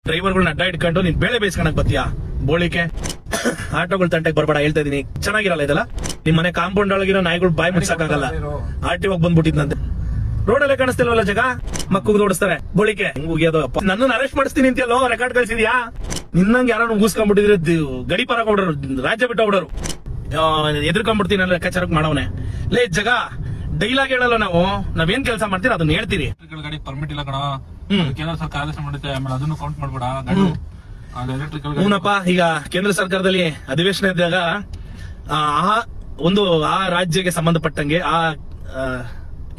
ಡ್ರೈವರ್ಗಳನ್ನ ಅಡ್ಡ ಇಟ್ಕೊಂಡು ನೀನ್ ಬೇಳೆ ಬೇಯಿಸ್ಕೊಳಕ್ ಬತ್ತೀಯಾ ಬೋಳಿಕೆ ಆಟೋಗಳು ತಂಟೆಗೆ ಬರ್ಬೇಡ ಹೇಳ್ತಾ ಇದೀನಿ. ಚೆನ್ನಾಗಿರಲ್ಲ ಇದೆಲ್ಲ. ನಿಮ್ ಮನೆ ಕಾಂಪೌಂಡ್ ಒಳಗಿರೋ ನಾಯಿಗಳು ಬಾಯಿ ಮುಟ್ಸಕ್ಕಾಗಲ್ಲ. ಆರ್ಟಿಒ ಬಂದ್ಬಿಟ್ಟಿದ್ನಂತೆ. ರೋಡಲ್ಲೇ ಕಾಣಿಸ್ತಿಲ್ವಲ್ಲ ಜಗ ಮಕ್ಕಳು ಓಡಿಸ್ತಾರೆ ಬೋಳಿಕೆ. ಹೆಂಗ್ ಹೋಗ್ಯೋದು ಅಪ್ಪ. ನನ್ನನ್ನು ಅರೆಸ್ಟ್ ಮಾಡಿಸ್ತೀನಿ ಅಂತೆಲ್ಲೋ ರೆಕಾರ್ಡ್ ಕಳ್ಸಿದ್ಯಾ? ನಿನ್ನಂಗೆ ಯಾರು ಮುಗಿಸ್ಕೊಂಡ್ಬಿಟ್ಟಿದ್ರೆ ಗಡಿಪಾರ ಕೊಡೋರು, ರಾಜ್ಯ ಬಿಟ್ಟು ಹೋಗ್ಬಿಡೋರು. ಎದ್ರಕೊಂಡ್ಬಿಡ್ತೀನಿ ನಾನು ಲೆಕ್ಕಾಚಾರಕ್ಕೆ ಮಾಡವನೆ. ಲೇ ಜಗ ಡೈಲಾಗ್ ಹೇಳಲ್ಲ ನಾವು. ನಾವೇನ್ ಕೆಲಸ ಮಾಡ್ತೀರ ಅದನ್ನ ಹೇಳ್ತೀರಿ. ಗಾಡಿ ಪರ್ಮಿಟ್ ಇಲ್ಲ ಕಣ. ಕೇಂದ್ರ ಸರ್ಕಾರ ಆದೇಶ ಮಾಡುತ್ತೆ. ಆಮೇಲೆ ಅದನ್ನು ಕೌಂಟ್ ಮಾಡ್ಬೇಡ. ಹೂನಪ್ಪ. ಈಗ ಕೇಂದ್ರ ಸರ್ಕಾರದಲ್ಲಿ ಅಧಿವೇಶನ ಇದ್ದಾಗ ಆ ರಾಜ್ಯಕ್ಕೆ ಸಂಬಂಧಪಟ್ಟಂಗೆ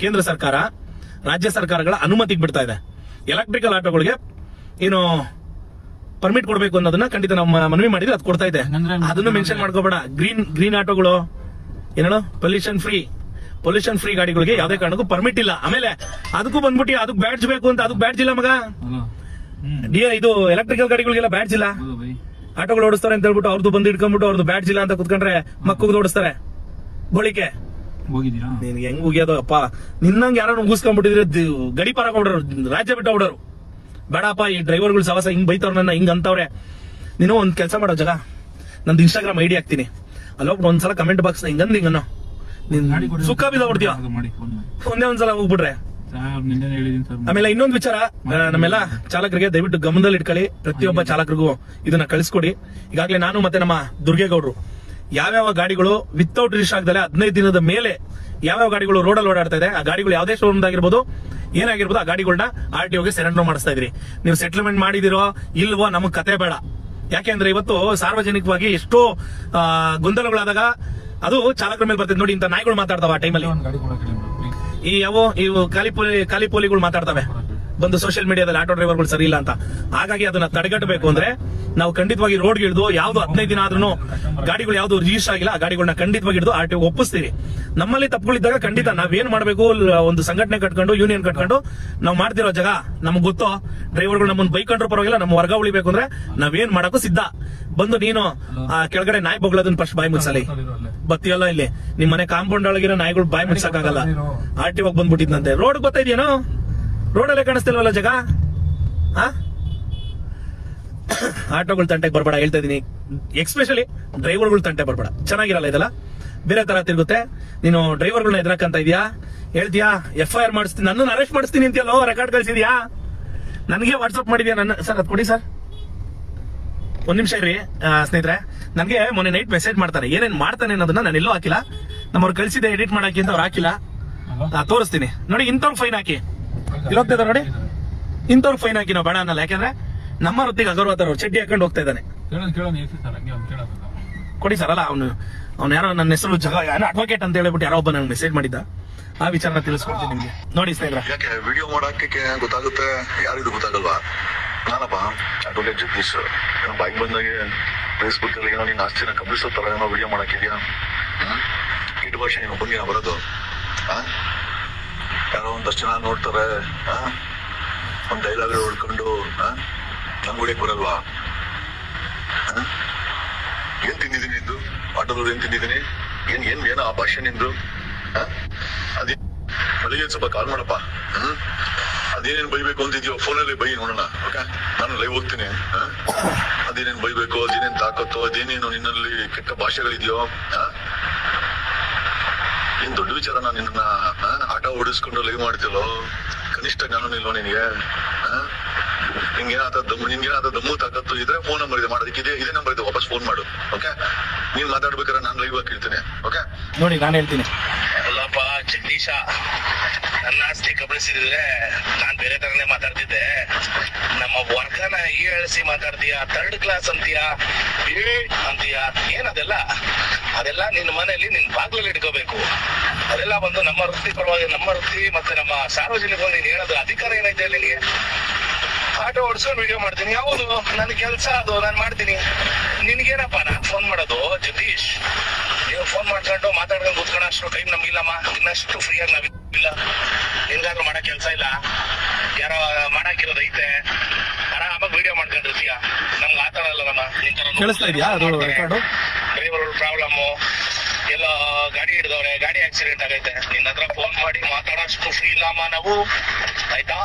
ಕೇಂದ್ರ ಸರ್ಕಾರ ರಾಜ್ಯ ಸರ್ಕಾರಗಳ ಅನುಮತಿಗೆ ಬಿಡ್ತಾ ಇದೆ. ಎಲೆಕ್ಟ್ರಿಕಲ್ ಆಟೋಗಳಿಗೆ ಏನು ಪರ್ಮಿಟ್ ಕೊಡಬೇಕು ಅನ್ನೋದನ್ನ ಖಂಡಿತ ನಾವು ಮನವಿ ಮಾಡಿದ್ರೆ ಅದು ಕೊಡ್ತಾ ಇದೆ. ಅದನ್ನು ಮೆನ್ಷನ್ ಮಾಡ್ಕೋಬೇಡ. ಗ್ರೀನ್ ಆಟೋಗಳು ಏನೋ ಪೊಲ್ಯೂಷನ್ ಫ್ರೀ ಗಾಡಿಗಳಿಗೆ ಯಾವ್ದೇ ಕಾರಣಕ್ಕೂ ಪರ್ಮಿಟ್ ಇಲ್ಲ. ಆಮೇಲೆ ಅದಕ್ಕೂ ಬಂದ್ಬಿಟ್ಟು ಅದಕ್ಕೆ ಬ್ಯಾಡ್ಜ್ ಬೇಕು ಅಂತ. ಅದಕ್ಕೆ ಬ್ಯಾಡ್ಜ್ ಇಲ್ಲ ಮಗ. ಇದು ಎಲೆಕ್ಟ್ರಿಕಲ್ ಗಾಡಿಗಳಿಗೆಲ್ಲ ಬ್ಯಾಡ್ಜ್ ಇಲ್ಲ. ಆಟೋಗಳು ಓಡಿಸ್ತಾರೆ ಅಂತ ಹೇಳ್ಬಿಟ್ಟು ಅವ್ರದ್ದು ಬಂದು ಇಟ್ಕೊಂಡ್ಬಿಟ್ಟು ಅವ್ರದ್ದು ಬ್ಯಾಡ್ಜ್ ಇಲ್ಲ ಅಂತ ಕುತ್ಕೊಂಡ್ರೆ ಮಕ್ಕಳು ಓಡಿಸ್ತಾರೆ ಬೋಳಿಕೆ. ನಿನ್ಗೆ ಹೆಂಗ್ ಹೋಗ್ಯೋದು ಅಪ್ಪ. ನಿನ್ನಂಗೆ ಯಾರು ಮುಗಿಸ್ಕೊಂಡ್ಬಿಟ್ಟಿದ್ರೆ ಗಡಿಪಾರ ಕೊಡೋರು, ರಾಜ್ಯ ಬಿಟ್ಟು ಹೋಗ್ಬಿಡೋರು. ಬೇಡಪ್ಪ ಈ ಡ್ರೈವರ್ಗಳು ಸವಾಸ. ಹಿಂಗ್ ಬೈತವ್ರ ನನ್ನ, ಹಿಂಗ್ ಅಂತವ್ರೆ. ನೀನು ಒಂದ್ ಕೆಲಸ ಮಾಡೋ ಜಗ, ನಂದು ಇನ್ಸ್ಟಾಗ್ರಾಮ್ ಐಡಿ ಹಾಕ್ತೀನಿ. ಅಲ್ಲೋಗ್ಬಿಟ್ಟು ಒಂದ್ಸಲ ಕಮೆಂಟ್ ಬಾಕ್ಸ್ ಹಿಂಗನ್ನೋ ನೀನ್ ಸುಖ ಬಿದ್ದೋಗ್ಬಿಡ್ತೀಯ ಒಂದೇ ಒಂದ್ಸಲ ಹೋಗ್ಬಿಟ್ರೆ. ಆಮೇಲೆ ಇನ್ನೊಂದು ವಿಚಾರ, ನಮ್ಮೆಲ್ಲ ಚಾಲಕರಿಗೆ ದಯವಿಟ್ಟು ಗಮನದಲ್ಲಿ ಇಟ್ಕೊಳ್ಳಿ. ಪ್ರತಿಯೊಬ್ಬ ಚಾಲಕರಿಗೂ ಇದನ್ನ ಕಳಿಸ್ಕೊಡಿ. ಈಗಾಗಲೇ ನಾನು ಮತ್ತೆ ನಮ್ಮ ದುರ್ಗೇಗೌಡರು ಯಾವ್ಯಾವ ಗಾಡಿಗಳು ವಿತೌಟ್ ರಿಜಿಸ್ಟರ್ ಆಗದಲ್ಲೇ 15 ದಿನದ ಮೇಲೆ ಯಾವ್ಯಾವ ಗಾಡಿಗಳು ರೋಡಲ್ಲಿ ಓಡಾಡ್ತಾ ಇದೆ, ಆ ಗಾಡಿಗಳು ಯಾವುದೇ ಶೋರೂಮ್ ಆಗಿರ್ಬೋದು, ಏನಾಗಿರ್ಬೋದು, ಆ ಗಾಡಿಗಳನ್ನ RTOಗೆ ಸರೆಂಡರ್ ಮಾಡಿಸ್ತಾ ಇದ್ರಿ. ನೀವು ಸೆಟಲ್ಮೆಂಟ್ ಮಾಡಿದಿರೋ ಇಲ್ವೋ ನಮಗ್ ಕತೆ ಬೇಡ. ಯಾಕೆಂದ್ರೆ ಇವತ್ತು ಸಾರ್ವಜನಿಕವಾಗಿ ಎಷ್ಟೋ ಗೊಂದಲಗಳಾದಾಗ ಅದು ಚಾಲಕರ ಮೇಲೆ ಬರ್ತದೆ. ನೋಡಿ, ಇಂತ ನಾಯಿಗಳು ಮಾತಾಡ್ತಾವ ಆ ಟೈಮಲ್ಲಿ. ಇವು ಖಾಲಿ ಪೋಲಿಗಳು ಮಾತಾಡ್ತವೆ ಬಂದು ಸೋಷಿಯಲ್ ಮೀಡಿಯಾದಲ್ಲಿ ಆಟೋ ಡ್ರೈವರ್ಗಳು ಸರಿ ಇಲ್ಲ ಅಂತ. ಹಾಗಾಗಿ ಅದನ್ನ ತಡೆಗಟ್ಟಬೇಕು ಅಂದ್ರೆ ನಾವು ಖಂಡಿತವಾಗಿ ರೋಡ್ಗೆ ಹಿಡಿದು ಯಾವ್ದು 15 ದಿನ ಆದ್ರೂ ಗಾಡಿಗಳು ಯಾವ್ದು ರಿಜಿಸ್ಟರ್ ಆಗಿಲ್ಲ ಆ ಗಾಡಿಗಳನ್ನ ಖಂಡಿತವಾಗಿ ಹಿಡಿದು RTO ಒಪ್ಪಿಸ್ತೀವಿ. ನಮ್ಮಲ್ಲಿ ತಪ್ಪುಗಳಿದ್ದಾಗ ಖಂಡಿತ ನಾವೇನ್ ಮಾಡ್ಬೇಕು, ಒಂದು ಸಂಘಟನೆ ಕಟ್ಕೊಂಡು ಯೂನಿಯನ್ ಕಟ್ಕೊಂಡು ನಾವು ಮಾಡ್ತಿರೋ ಜಗ ನಮ್ಗೆ ಗೊತ್ತೋ. ಡ್ರೈವರ್ಗಳು ನಮ್ಮನ್ನ ಬೈಕೊಂಡ್ರು ಪರವಾಗಿಲ್ಲ, ನಮ್ಮ ವರ್ಗ ಉಳಿಬೇಕು ಅಂದ್ರೆ ನಾವೇನ್ ಮಾಡಕ್ಕೂ ಸಿದ್ಧ. ಬಂದು ನೀನು ಕೆಳಗಡೆ ನಾಯಿ ಬಗ್ಲದನ್ನ ಫಸ್ಟ್ ಬಾಯಿ ಮುಚ್ಚಲಿ ಬತ್ತಿಯಲ್ಲ. ಇಲ್ಲಿ ನಿಮ್ ಮನೆ ಕಾಂಪೌಂಡ್ ಒಳಗಿರೋ ನಾಯಿಗಳು ಬಾಯಿ ಮುಚ್ಚಕ್ಕಾಗಲ್ಲ. RTO ಬಂದ್ಬಿಟ್ಟಿದ್ನಂತೆ. ರೋಡ್ ಗೊತ್ತಾ ಇದೆಯೇನೋ? ರೋಡಲ್ಲೇ ಕಾಣಿಸ್ತಿಲ್ವಲ್ಲ ಜಗ. ಆಟೋಗಳು ತಂಟೆಗೆ ಬರ್ಬೇಡ ಹೇಳ್ತಾ ಇದೀನಿ. ಎಕ್ಸ್ಪೆಷಲಿ ಡ್ರೈವರ್ಗಳು ತಂಟೆ ಬರ್ಬೇಡ. ಚೆನ್ನಾಗಿರಲ್ಲ ಇದೆಲ್ಲ. ಬೇರೆ ತರ ತಿರುಗುತ್ತೆ. ನೀನು ಡ್ರೈವರ್ಗಳನ್ನ ಎದುರಾಕಂತ ಇದೆಯಾ, ಹೇಳ್ತೀಯಾ FIR ಮಾಡಿಸ್ತೀನಿ, ನನ್ನನ್ನು ಅರೆಸ್ಟ್ ಮಾಡಿಸ್ತೀನಿ ಅಂತೀಯಲ್ಲೋ ರೆಕಾರ್ಡ್ ಕಳ್ಸಿದ್ಯಾ? ನನಗೆ ವಾಟ್ಸ್ಆಪ್ ಮಾಡಿದ್ಯಾ? ಸರ್ ಅದ್ ಕೊಡಿ ಸರ್. ಒಂದ್ ನಿಮಿಷ ಇರ್ರಿ ಸ್ನೇಹಿತರೆ. ನನ್ಗೆ ಮೊನ್ನೆ ನೈಟ್ ಮೆಸೇಜ್ ಮಾಡ್ತಾನೆ. ಏನೇನ್ ಮಾಡ್ತಾನೆ ಅನ್ನೋದನ್ನ ನಾನು ಎಲ್ಲೋ ಹಾಕಿಲ್ಲ. ನಮ್ಮವ್ರು ಕಳ್ಸಿದೆ ಎಡಿಟ್ ಮಾಡಾಕಿ ಅಂತ ಅವ್ರು ಹಾಕಿಲ್ಲ. ತೋರಿಸ್ತೀನಿ ನೋಡಿ. ಇಂಥವ್ರು ಫೈನ್ ಹಾಕಿ ಇಲ್ಲಿ ಹೋಗ್ತಾ ಇದಾರೆ ನೋಡಿ. ಇಂಥವ್ರು ಫೈನ್ ಹಾಕಿ ನಾವು ಬೇಡ ಅನ್ನಲ್ಲ. ಯಾಕಂದ್ರೆ ನಮ್ಮ ವೃತ್ತಿಗೆ ಅಗೌರವ ಚಡ್ಡಿ ಹಾಕೊಂಡು ಹೋಗ್ತಾ ಇದ್ದಾನೆ. ಕೊಡಿ ಸರ್. ಅಲ್ಲ ಅವ್ನು ಯಾರೋ ನನ್ನ ಹೆಸರು ಯಾರೋ ಅಡ್ವೊಕೇಟ್ ಅಂತ ಹೇಳ್ಬಿಟ್ಟು ಯಾರೋ ಒಬ್ಬ ನಂಗೆ ಮೆಸೇಜ್ ಮಾಡಿದ್ದ. ಆ ವಿಚಾರನ ತಿಳಿಸ್ಕೊಡ್ತೀನಿ ನಿಮ್ಗೆ. ನೋಡಿ ಸ್ನೇಹಿತರೆ, ಯಾಕೆ ವಿಡಿಯೋ ಮಾಡಕ್ಕೆ ಗೊತ್ತಾಗುತ್ತೆ, ಯಾರಿಗೂ ಗೊತ್ತಾಗಲ್ವಾ? ನಾನಪ್ಪ ಅಡ್ವೊಕೇಟ್ ಜಗದೀಶ್. ಬೈಕ್ ಬಂದಾಗೆ ಫೇಸ್ಬುಕ್ ಅಲ್ಲಿ ಏನೋ ನೀನ್ ಆಸ್ತಿನ ಕಬ್ಬಿಸೋ ತರ ಏನೋ ವಿಡಿಯೋ ಮಾಡಕ್ಕಿದ್ಯಾ? ಕೆಟ್ಟ ಭಾಷೆ ನೀನು ಒಬ್ಬನಿಗೆ ಬರೋದು. ಯಾರೋ ಒಂದಷ್ಟು ಜನ ನೋಡ್ತಾರೆ, ಒಂದ್ ಡೈಲಾಗ್ ಹೊಡ್ಕೊಂಡು ನಮ್ಗೆ ಹೊಡಿಯಕ್ ಬರಲ್ವಾ? ಏನ್ ತಿಂದಿದ್ದೀನಿ ನಿಂದು? ಆಟೋದವ್ರು ಏನ್ ತಿಂದಿದ್ದೀನಿ? ಏನ ಆ ಭಾಷೆ ನಿಂದು? ಅದೇ ಬೆಳಿಗ್ಗೆ ಸ್ವಲ್ಪ ಕಾಲ್ ಮಾಡಪ್ಪ. ಅದೇನೇನ್ ಬೈಬೇಕು ಅಂತಿದ್ಯೋ ಫೋನಲ್ಲಿ ಬೈ ನೋಡೋಣ. ಓಕೆ, ನಾನು ಲೈವ್ ಹೋಗ್ತೀನಿ. ಅದೇನೇನ್ ಬೈಬೇಕು, ಅದೇನೇನ್ ತಾಕತ್ತೋ, ಅದೇನೇನು ನಿನ್ನಲ್ಲಿ ಕೆಟ್ಟ ಭಾಷೆಗಳಿದ್ಯೋ. ಏನ್ ದೊಡ್ಡ ವಿಚಾರ. ನಾನು ನಿನ್ನ ಆಟೋ ಓಡಿಸ್ಕೊಂಡು ಲೈವ್ ಮಾಡ್ತಿಲ್ಲೋ? ಕನಿಷ್ಠ ಜ್ಞಾನ ಇಲ್ವೋ ನಿನ್ಗೆ? ನಿನ್ಗೇನಾದ ದಮ್ಮು ತಾಕತ್ತು ಇದ್ರೆ ಫೋನ್ ನಂಬರ್ ಇದೆ ಮಾಡೋದಕ್ಕೆ. ಇದೇ ನಂಬರ್ ಇದೆ, ವಾಪಸ್ ಫೋನ್ ಮಾಡು. ಓಕೆ, ನೀನ್ ಮಾತಾಡ್ಬೇಕಾದ್ರೆ ನಾನು ಲೈವ್ ಹಾಕಿರ್ತೀನಿ. ಓಕೆ ನೋಡಿ, ನಾನು ಹೇಳ್ತೀನಿ. ಅಲ್ಲಪ್ಪ ಜಗದೀಶ, ನನ್ನ ಆಸ್ತಿ ಕಬಳಿಸಿದ್ರೆ ನಾನ್ ಬೇರೆ ತರನೇ ಮಾತಾಡ್ತಿದ್ದೆ. ನಮ್ಮ ವರ್ಗನ ಹೀಯಾಳಿಸಿ ಮಾತಾಡ್ತೀಯ, 3rd ಕ್ಲಾಸ್ ಅಂತೀಯ, ಅಂತೀಯ. ಏನದೆಲ್ಲ? ಅದೆಲ್ಲ ನಿನ್ನ ಮನೆಯಲ್ಲಿ ನಿನ್ ಬಾಗ್ಲಲ್ಲಿ ಇಟ್ಕೋಬೇಕು. ಅದೆಲ್ಲ ಬಂದು ನಮ್ಮ ವೃತ್ತಿ ಪರವಾಗಿ, ನಮ್ಮ ವೃತ್ತಿ ಮತ್ತೆ ನಮ್ಮ ಸಾರ್ವಜನಿಕವಾಗಿ ನೀನ್ ಹೇಳೋದು ಅಧಿಕಾರ ಏನೈತೆ ನಿನಗೆ? ಆಟೋ ಓಡಿಸ್ಕೊಂಡು ವಿಡಿಯೋ ಮಾಡ್ತೀನಿ, ಯಾವುದು ನನ್ನ ಕೆಲಸ, ಅದು ನಾನು ಮಾಡ್ತೀನಿ. ನಿನ್ಗೇನಪ್ಪ ನಾನ್ ಫೋನ್ ಮಾಡೋದು ಜಗದೀಶ್? ನೀವು ಫೋನ್ ಮಾಡ್ಕೊಂಡು ಮಾತಾಡ್ಕೊಂಡು ಕೂತ್ಕೊಂಡು ಅಷ್ಟು ಟೈಮ್ ನಮ್ಗಿಲ್ಲಮ್ಮ. ಇನ್ನಷ್ಟು ಫ್ರೀಯಾಗಿ ನಾವಿಲ್ಲ. ನಿನ್ಗಾದ್ರೂ ಮಾಡೋ ಕೆಲಸ ಇಲ್ಲ? ಯಾರೋ ಮಾಡಾಕಿರೋದು ಐತೆ, ಆರಾಮಾಗಿ ವಿಡಿಯೋ ಮಾಡ್ಕೊಂಡಿರ್ತೀಯ. ನಮ್ಗೆ ಆತರ ಅಲ್ಲಮ್ಮ. ಡ್ರೈವರ್ ಪ್ರಾಬ್ಲಮ್ ಎಲ್ಲ ಗಾಡಿ ಹಿಡಿದವ್ರೆ, ಗಾಡಿ ಆಕ್ಸಿಡೆಂಟ್ ಆಗೈತೆ, ನಿನ್ನ ಹತ್ರ ಫೋನ್ ಮಾಡಿ ಮಾತಾಡೋಷ್ಟು ಫ್ರೀ ಇಲ್ಲಮ್ಮ ನಾವು. ಆಯ್ತಾ?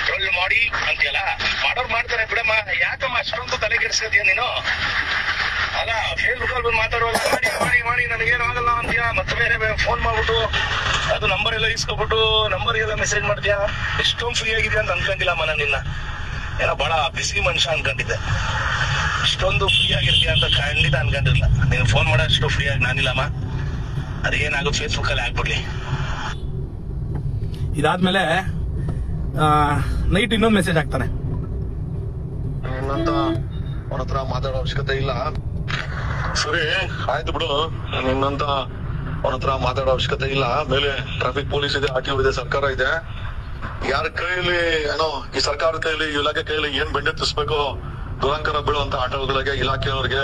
ಟ್ರೋಲ್ ಮಾಡಿ ಅಂತೀಯಲ್ಲ, ಮಾಡೋರು ಮಾಡ್ತಾರೆ ಬಿಡಮ್ಮ. ಇಸ್ಕೊತೀಯ ನೀನು? ಅಲ್ಲ ಫೇಸ್ಬುಕ್ ಅಲ್ಲಿ ಬಂದು ಮಾತಾಡುವಾಗ ಮಾಡಿ ನನಗೇನು ಆಗಲ್ಲ ಅಂತೀಯ, ಮತ್ತೆ ಬೇರೆ ಫೋನ್ ಮಾಡ್ಬಿಟ್ಟು ಅದು ನಂಬರ್ ಎಲ್ಲ ಇಸ್ಕೊಬಿಟ್ಟು ನಂಬರ್ ಎಲ್ಲ ಮೆಸೇಜ್ ಮಾಡ್ತೀಯ. ಎಷ್ಟೊಂದು ಫ್ರೀ ಆಗಿದ್ಯಾ ಅಂತ ಅನ್ಕೊಂಡಿಲ್ಲ ಮನ ನಿನ್ನ, ಏನೋ ಬಹಳ ಬಿಸಿ ಮನುಷ್ಯ ಅನ್ಕೊಂಡಿದ್ದೆ. ಇಷ್ಟೊಂದು ಫ್ರೀ ಆಗಿರ್ತೀಯ ಅಂತ ಖಂಡಿತ ಅನ್ಕೊಂಡಿರ್ಲಿಲ್ಲ. ನೀನು ಫೋನ್ ಮಾಡೋಷ್ಟು ಫ್ರೀ ಆಗಿ ನಾನಿಲ್ಲಮ್ಮ. ಅದೇನಾಗೋ ಫೇಸ್ಬುಕ್ ಅಲ್ಲಿ ಆಗ್ಬಿಡ್ಲಿ. ಇದಾದ್ಮೇಲೆ ನೈಟ್ ಇನ್ನೊಂದು ಮೆಸೇಜ್ ಹಾಕ್ತಾನೆ. ನಿನ್ನಂತ ಅವನ ಹತ್ರ ಮಾತಾಡೋ ಅವಶ್ಯಕತೆ ಇಲ್ಲ. ಸರಿ ಆಯ್ತು ಬಿಡು, ನಿನ್ನಂತ ಅವನ ಹತ್ರ ಮಾತಾಡೋ ಅವಶ್ಯಕತೆ ಇಲ್ಲ. ಮೇಲೆ ಟ್ರಾಫಿಕ್ ಪೊಲೀಸ್ ಇದೆ, RTO ಇದೆ, ಸರ್ಕಾರ ಇದೆ. ಯಾರ ಕೈಯಲ್ಲಿ ಏನೋ ಈ ಸರ್ಕಾರದ ಕೈಯಲ್ಲಿ, ಇಲಾಖೆ ಕೈಯಲ್ಲಿ ಏನ್ ಬೆಂಡೆತ್ತಿಸ್ಬೇಕು ದುರಂಕಾರ ಬೀಳುವಂತ ಆಟೋಗಳಿಗೆ, ಇಲಾಖೆಯವ್ರಿಗೆ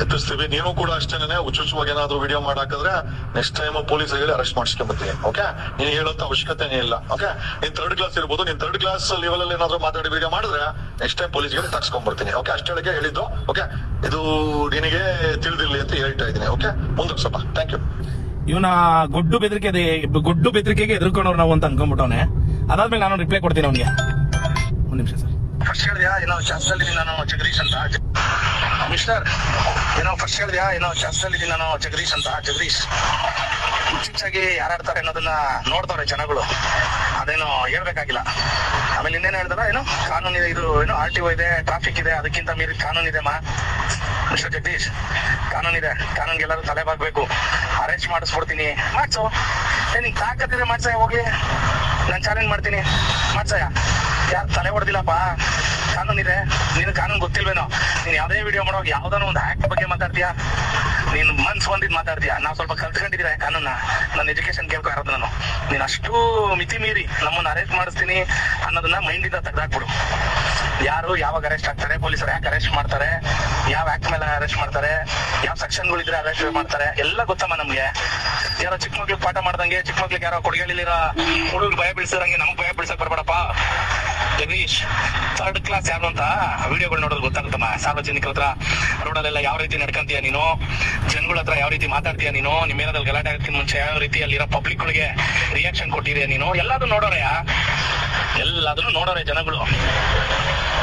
ಎತ್ತಿಸ್ತೀವಿ. ನೀನು ಕೂಡ ಅಷ್ಟೇನೆ ಹುಚ್ಚುಚ್ಚುವಾಗಿ ಏನಾದ್ರು ವಿಡಿಯೋ ಮಾಡಾಕಿದ್ರೆ ನೆಕ್ಸ್ಟ್ ಟೈಮ್ ಪೊಲೀಸ್ ಹೇಳಿ ಅರೆಸ್ಟ್ ಮಾಡಿಸ್ಕೊಂಡ್ಬರ್ತೀನಿ. ಓಕೆ, ನೀನ್ ಹೇಳೋಂತ ಅವಶ್ಯಕತೆನೇ ಇಲ್ಲ. ಓಕೆ, ನೀನ್ 3rd ಕ್ಲಾಸ್ ಇರ್ಬೋದು, ನೀನ್ 3rd ಕ್ಲಾಸ್ ಲೆವೆಲ್ ಅಲ್ಲಿ ಏನಾದ್ರು ಮಾತಾಡಿ ವಿಡಿಯೋ ಮಾಡಿದ್ರೆ ನೆಕ್ಸ್ಟ್ ಟೈಮ್ ಪೊಲೀಸ್ಗೆ ತಗ್ಸ್ಕೊಂಡ್ಬರ್ತೀನಿ. ಓಕೆ, ಅಷ್ಟೊಳಗೆ ಹೇಳಿದ್ದು. ಓಕೆ, ಇದು ನಿನಗೆ ತಿಳಿದಿರ್ಲಿ ಅಂತ ಹೇಳ್ತಾ ಇದ್ದೀನಿ. ಓಕೆ, ಮುಂದಕ್ಕೆ ಥ್ಯಾಂಕ್ ಯು. ಇವನ ಗೊಡ್ಡು ಬೆದರಿಕೆಗೆ ಎದುರ್ಕೊಂಡವ್ರು ನಾವು ಅಂತ ಅನ್ಕೊಂಡ್ಬಿಟ್ಟವನೆ. ಅದಾದ್ಮೇಲೆ ನಾನು ರಿಪ್ಲೈ ಕೊಡ್ತೀನಿ ಅವನಿಗೆ. ಒಂದ್ ನಿಮಿಷ ಸರ್. ಫಸ್ಟ್ ಹೇಳಿದ್ಯಾ ಏನೋ ಶಾಸ್ತ್ರದಲ್ಲಿ ನಾನು ಜಗದೀಶ್ ಅಂತ ಮಿಸ್ಟರ್, ಏನೋ ಫಸ್ಟ್ ಹೇಳಿದ್ಯಾ ಏನೋ ಶಾಸ್ತ್ರದಲ್ಲಿ ನಾನು ಜಗದೀಶ್ ಅಂತ. ಜಗದೀಶ್ ಹುಚ್ಚಾಗಿ ಯಾರಾಡ್ತಾರೆ ಅನ್ನೋದನ್ನ ನೋಡ್ತವ್ರೆ ಜನಗಳು, ಅದೇನೋ ಹೇಳ್ಬೇಕಾಗಿಲ್ಲ. ಆಮೇಲೆ ಇನ್ನೇನು ಹೇಳಿದಾರ, ಏನೋ ಕಾನೂನು ಇದೆ, ಇದು ಏನೋ RTO ಇದೆ, ಟ್ರಾಫಿಕ್ ಇದೆ, ಅದಕ್ಕಿಂತ ಮೀರಿ ಕಾನೂನು ಇದೆ ಮಿಸ್ಟರ್ ಜಗದೀಶ್. ಕಾನೂನಿದೆ, ಕಾನೂನ್ಗೆ ಎಲ್ಲರೂ ತಲೆ ಬಾಗ್ಬೇಕು. ಅರೆಸ್ಟ್ ಮಾಡಿಸ್ಬಿಡ್ತೀನಿ, ಮಾಡ್ಸೋ. ನಿಂಗೆ ತಾಕತ್ತಿದ್ರೆ ಮಾಡ್ಸಯ್ಯ, ಹೋಗ್ಲಿ, ನಾನು ಚಾಲೆಂಜ್ ಮಾಡ್ತೀನಿ, ಮಾಡ್ಸಯ್ಯ. ಯಾರು ತಲೆ ಹೊಡೆದಿಲ್ಲಪ್ಪ, ಕಾನೂನಿದೆ. ನೀನು ಕಾನೂನು ಗೊತ್ತಿಲ್ವೇನೋ? ನೀನ್ ಯಾವ್ದೇ ವಿಡಿಯೋ ಮಾಡೋವಾಗ ಯಾವ್ದಾನ ಒಂದು ಆಕ್ಟ್ ಬಗ್ಗೆ ಮಾತಾಡ್ತೀಯಾ, ನೀನ್ ಮನ್ಸ್ ಬಂದಿದ್ ಮಾತಾಡ್ತೀಯಾ. ನಾವ್ ಸ್ವಲ್ಪ ಕಲ್ತ್ಕೊಂಡಿದ್ರೆ ಕಾನೂನ, ನನ್ನ ಎಜುಕೇಶನ್ ಕೇಳ್ಕೊ ಇರೋದು ನಾನು. ನೀನ್ ಅಷ್ಟು ಮಿತಿ ಮೀರಿ ನಮ್ಮನ್ನ ಅರೆಸ್ಟ್ ಮಾಡಿಸ್ತೀನಿ ಅನ್ನೋದನ್ನ ಮೈಂಡ್ ಇಂದ ತೆಗ್ದಾಕ್ಬಿಡು. ಯಾರು ಯಾವಾಗ ಅರೆಸ್ಟ್ ಆಗ್ತಾರೆ, ಪೊಲೀಸರು ಯಾಕೆ ಅರೆಸ್ಟ್ ಮಾಡ್ತಾರೆ, ಯಾವ ಆಕ್ಟ್ ಮೇಲೆ ಅರೆಸ್ಟ್ ಮಾಡ್ತಾರೆ, ಯಾವ ಸೆಕ್ಷನ್ಗಳಿದ್ರೆ ಅರೆಸ್ಟ್ ಮಾಡ್ತಾರೆ, ಎಲ್ಲ ಗೊತ್ತಮ್ಮ ನಮ್ಗೆ. ಯಾರೋ ಚಿಕ್ಕ ಮಕ್ಳಿಗೆ ಪಾಠ ಮಾಡ್ದಂಗೆ, ಚಿಕ್ಕ ಮಕ್ಳಿಗೆ ಯಾರೋ ಕೊಡುಗೆಲಿರೋ ಹುಡುಗರು ಭಯ ಬೀಳ್ಸಿರಂಗೆ ನಮ್ಗೆ ಭಯ ಬೀಳ್ಸಕ್ ಬರ್ಬೇಡಪ್ಪ. ಜಗದೀಶ್ 3rd ಕ್ಲಾಸ್ ಯಾರು ಅಂತ ವಿಡಿಯೋಗಳು ನೋಡೋದು ಗೊತ್ತಾಗುತ್ತಮ್ಮ. ಸಾರ್ವಜನಿಕರ ಹತ್ರ ರೋಡಲ್ಲೆಲ್ಲ ಯಾವ ರೀತಿ ನಡ್ಕಂತೀಯ ನೀನು, ಜನಗಳ ಹತ್ರ ಯಾವ ರೀತಿ ಮಾತಾಡ್ತೀಯ ನೀನು, ನಿಮ್ಮ ಏನಾದ್ರು ಗಲಾಟೆ ಆಗಕ್ಕಿಂತ ಮುಂಚೆ ಯಾವ ರೀತಿ ಅಲ್ಲಿರೋ ಪಬ್ಲಿಕ್ ಗಳಿಗೆ ರಿಯಾಕ್ಷನ್ ಕೊಟ್ಟಿದೆಯಾ ನೀನು, ಎಲ್ಲದನ್ನು ನೋಡೋರೆ ಜನಗಳು.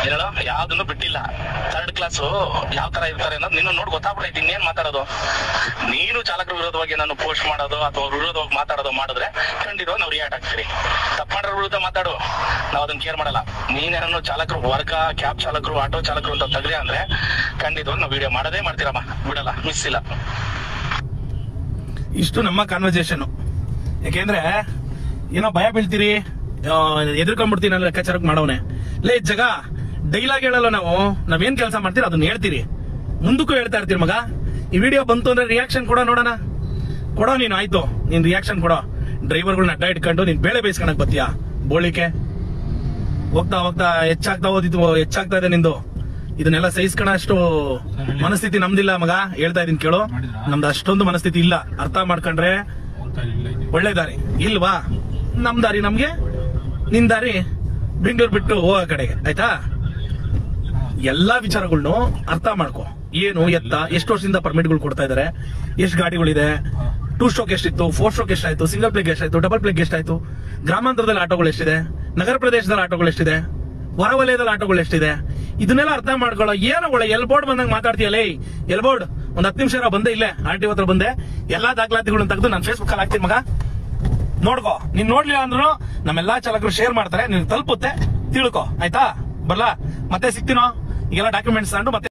ಏನೋ ಯಾವ್ದನ್ನು ಬಿಟ್ಟಿಲ್ಲ. 3rd ಕ್ಲಾಸ್ ಯಾವ ತರ ಇರ್ತಾರೆ ಅನ್ನೋದು ನೀನು ನೋಡಿ ಗೊತ್ತಾಗ್ಬಿಟ್ಟೈತಿ. ಇನ್ನೇನ್ ಮಾತಾಡೋದು? ನೀನು ಚಾಲಕರ ವಿರೋಧವಾಗಿ ನಾನು ಪೋಸ್ಟ್ ಮಾಡೋದು ಅಥವಾ ಅವ್ರ ವಿರೋಧವಾಗಿ ಮಾತಾಡೋದು ಮಾಡಿದ್ರೆ ಖಂಡಿತವಾಗಿ ನಾವು ರಿಯಾಕ್ಟ್ ಆಗ್ತೀವಿ. ತಪ್ಪು ಮಾಡೋರ ವಿರುದ್ಧ ಮಾತಾಡು, ನಾವ್ ಅದನ್ನ ಕೇರ್ ಮಾಡಲ್ಲ. ನೀನೇನೋ ಚಾಲಕರು, ವರ್ಗ, ಕ್ಯಾಬ್ ಚಾಲಕರು, ಆಟೋ ಚಾಲಕರು ಅಂತ ತೆಗ್ದೆ ಅಂದ್ರೆ ಖಂಡಿತವಾಗಿ ನಾವು ವಿಡಿಯೋ ಮಾಡದೇ ಮಾಡ್ತೀರಮ್ಮ, ಬಿಡಲ್ಲ, ಮಿಸ್ ಇಲ್ಲ. ಇಷ್ಟು ನಮ್ಮ ಕಾನ್ವರ್ಸೇಷನ್. ಯಾಕೆಂದ್ರೆ ಏನೋ ಭಯ ಬೀಳ್ತೀರಿ, ಎದುರ್ಕೊಂಡ್ಬಿಡ್ತೀನಿ ಅನ್ನೋ ಲೆಕ್ಕಾಚಾರಕ್ಕೆ ಮಾಡವನೆ. ಲೇ ಜಗ, ಡೈಲಾಗ್ ಹೇಳಲ್ಲ ನಾವು, ನಾವೇನ್ ಕೆಲಸ ಮಾಡ್ತೀರಿ ಅದನ್ನ ಹೇಳ್ತೀರಿ, ಮುಂದಕ್ಕೂ ಹೇಳ್ತಾ ಇರ್ತೀರಿ ಮಗ. ಈ ವಿಡಿಯೋ ಬಂತು ಅಂದ್ರೆ ರಿಯಾಕ್ಷನ್ ಕೊಡೋ, ನೋಡೋಣ. ಕೊಡೋ ನೀನು, ಆಯ್ತು ನೀನ್ ರಿಯಾಕ್ಷನ್ ಕೊಡೋ. ಡ್ರೈವರ್ಗಳನ್ನ ಅಡ್ಡ ಇಟ್ಕೊಂಡು ನೀನ್ ಬೇಳೆ ಬೇಯಿಸ್ಕೊಳಕ್ ಬತ್ತೀಯ ಬೋಳಿಕೆ. ಹೋಗ್ತಾ ಹೋಗ್ತಾ ಹೆಚ್ಚಾಗ್ತಾ ಇದೆ ನಿಂದು. ಇದನ್ನೆಲ್ಲ ಸಹಿಸ್ಕೊಳ ಅಷ್ಟು ಮನಸ್ಥಿತಿ ನಮ್ದಿಲ್ಲ ಮಗ, ಹೇಳ್ತಾ ಇದೀನಿ ಕೇಳು. ನಮ್ದು ಅಷ್ಟೊಂದು ಮನಸ್ಥಿತಿ ಇಲ್ಲ. ಅರ್ಥ ಮಾಡ್ಕೊಂಡ್ರೆ ಒಳ್ಳೆ ದಾರಿ. ಇಲ್ವಾ, ನಮ್ ದಾರಿ ನಮ್ಗೆ, ನಿನ್ ದಾರಿ ಬೆಂಗಳೂರು ಬಿಟ್ಟು ಹೋಗೋ ಕಡೆಗೆ. ಆಯ್ತಾ? ಎಲ್ಲಾ ವಿಚಾರಗಳನ್ನು ಅರ್ಥ ಮಾಡ್ಕೊ. ಏನು ಎತ್ತ, ಎಷ್ಟು ವರ್ಷದಿಂದ ಪರ್ಮಿಟ್ಗಳು ಕೊಡ್ತಾ ಇದಾರೆ, ಎಷ್ಟು ಗಾಡಿಗಳಿದೆ, 2 ಸ್ಟ್ರೋಕ್ ಎಷ್ಟಿತ್ತು, 4 ಸ್ಟ್ರೋಕ್ ಎಷ್ಟಾಯ್ತು, ಸಿಂಗಲ್ ಪ್ಲೇಗ್ ಎಷ್ಟಾಯ್ತು, ಡಬಲ್ ಪ್ಲೇಗ್ ಎಷ್ಟಾಯ್ತು, ಗ್ರಾಮಾಂತರದಲ್ಲಿ ಆಟೋಗಳು ಎಷ್ಟಿದೆ, ನಗರ ಪ್ರದೇಶದಲ್ಲಿ ಆಟೋಗಳು ಎಷ್ಟಿದೆ, ಹೊರವಲಯದಲ್ಲಿ ಆಟೋಗಳು ಎಷ್ಟಿದೆ, ಇದನ್ನೆಲ್ಲ ಅರ್ಥ ಮಾಡ್ಕೊಳ್ಳೋ. ಏನೋ ಒಳ್ಳೆ ಎಲ್ಬೋರ್ಡ್ ಬಂದಂಗೆ ಮಾತಾಡ್ತೀಯಲ್ಲ. ಎಲ್ಬೋರ್ಡ್ ಒಂದ್ 10 ನಿಮಿಷ ಬಂದೆ, ಇಲ್ಲೇ RTO ಹತ್ರ ಬಂದೆ, ಎಲ್ಲಾ ದಾಖಲಾತಿಗಳನ್ನ ತೆಗೆದು ನಾನು ಫೇಸ್ಬುಕ್ ಅಲ್ಲಿ ಹಾಕ್ತೀನಿ ಮಗ, ನೋಡ್ಕೋ. ನೀನ್ ನೋಡ್ಲಿಲ್ಲ ಅಂದ್ರೂ ನಮ್ಮೆಲ್ಲಾ ಚಾಲಕರು ಶೇರ್ ಮಾಡ್ತಾರೆ, ನಿನ್ ತಲುಪುತ್ತೆ, ತಿಳ್ಕೊ. ಆಯ್ತಾ? ಬರ್ಲಾ, ಮತ್ತೆ ಸಿಗ್ತೀನೋ. ಈಗೆಲ್ಲ ಡಾಕ್ಯುಮೆಂಟ್ಸ್ ತಗೊಂಡು ಮತ್ತೆ